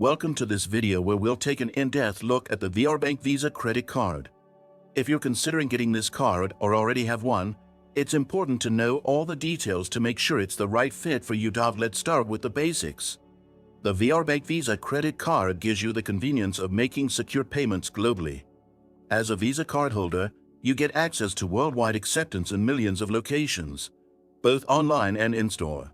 Welcome to this video where we'll take an in-depth look at the VRBank Visa credit card. If you're considering getting this card or already have one, it's important to know all the details to make sure it's the right fit for you. Let's start with the basics. The VRBank Visa credit card gives you the convenience of making secure payments globally. As a Visa cardholder, you get access to worldwide acceptance in millions of locations, both online and in-store.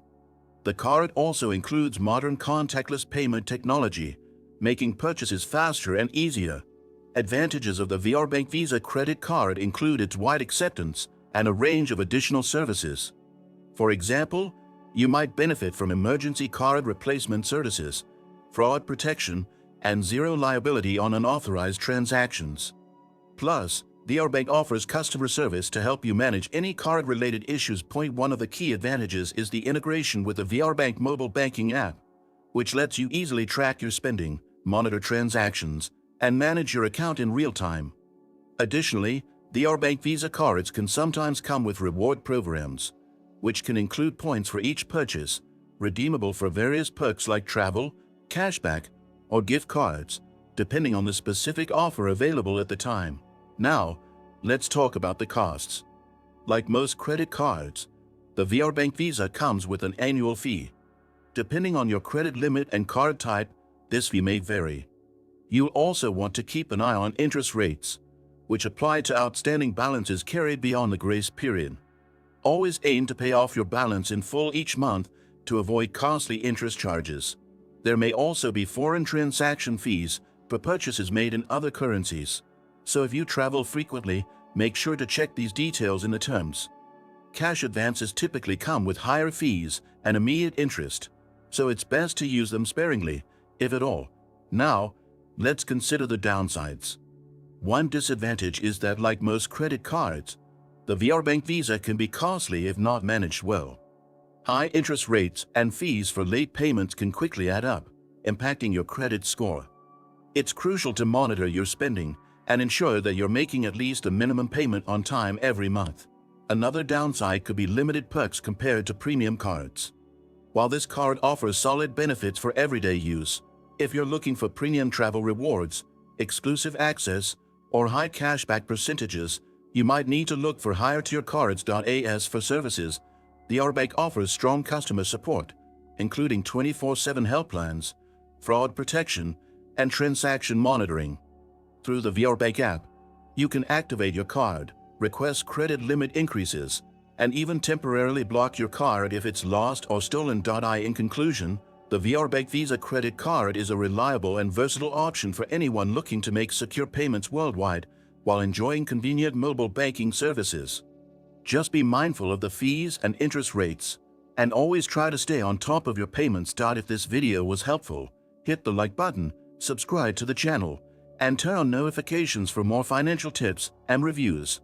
The card also includes modern contactless payment technology, making purchases faster and easier. Advantages of the VRBank Visa credit card include its wide acceptance and a range of additional services. For example, you might benefit from emergency card replacement services, fraud protection, and zero liability on unauthorized transactions. Plus, VRBank offers customer service to help you manage any card-related issues. One of the key advantages is the integration with the VRBank mobile banking app, which lets you easily track your spending, monitor transactions, and manage your account in real time. Additionally, VRBank Visa cards can sometimes come with reward programs, which can include points for each purchase, redeemable for various perks like travel, cashback, or gift cards, depending on the specific offer available at the time. Now, let's talk about the costs. Like most credit cards, the VRBank Visa comes with an annual fee. Depending on your credit limit and card type, this fee may vary. You'll also want to keep an eye on interest rates, which apply to outstanding balances carried beyond the grace period. Always aim to pay off your balance in full each month to avoid costly interest charges. There may also be foreign transaction fees for purchases made in other currencies. So if you travel frequently, make sure to check these details in the terms. Cash advances typically come with higher fees and immediate interest, so it's best to use them sparingly, if at all. Now, let's consider the downsides. One disadvantage is that, like most credit cards, the VRBank Visa can be costly if not managed well. High interest rates and fees for late payments can quickly add up, impacting your credit score. It's crucial to monitor your spending and ensure that you're making at least a minimum payment on time every month. Another downside could be limited perks compared to premium cards. While this card offers solid benefits for everyday use, if you're looking for premium travel rewards, exclusive access, or high cashback percentages, you might need to look for higher-tier cards. As for services, the VRBank offers strong customer support, including 24/7 help plans, fraud protection, and transaction monitoring. Through the VRBank app, you can activate your card, request credit limit increases, and even temporarily block your card if it's lost or stolen. In conclusion, the VRBank Visa credit card is a reliable and versatile option for anyone looking to make secure payments worldwide while enjoying convenient mobile banking services. Just be mindful of the fees and interest rates, and always try to stay on top of your payments. If this video was helpful, hit the like button, subscribe to the channel, and turn on notifications for more financial tips and reviews.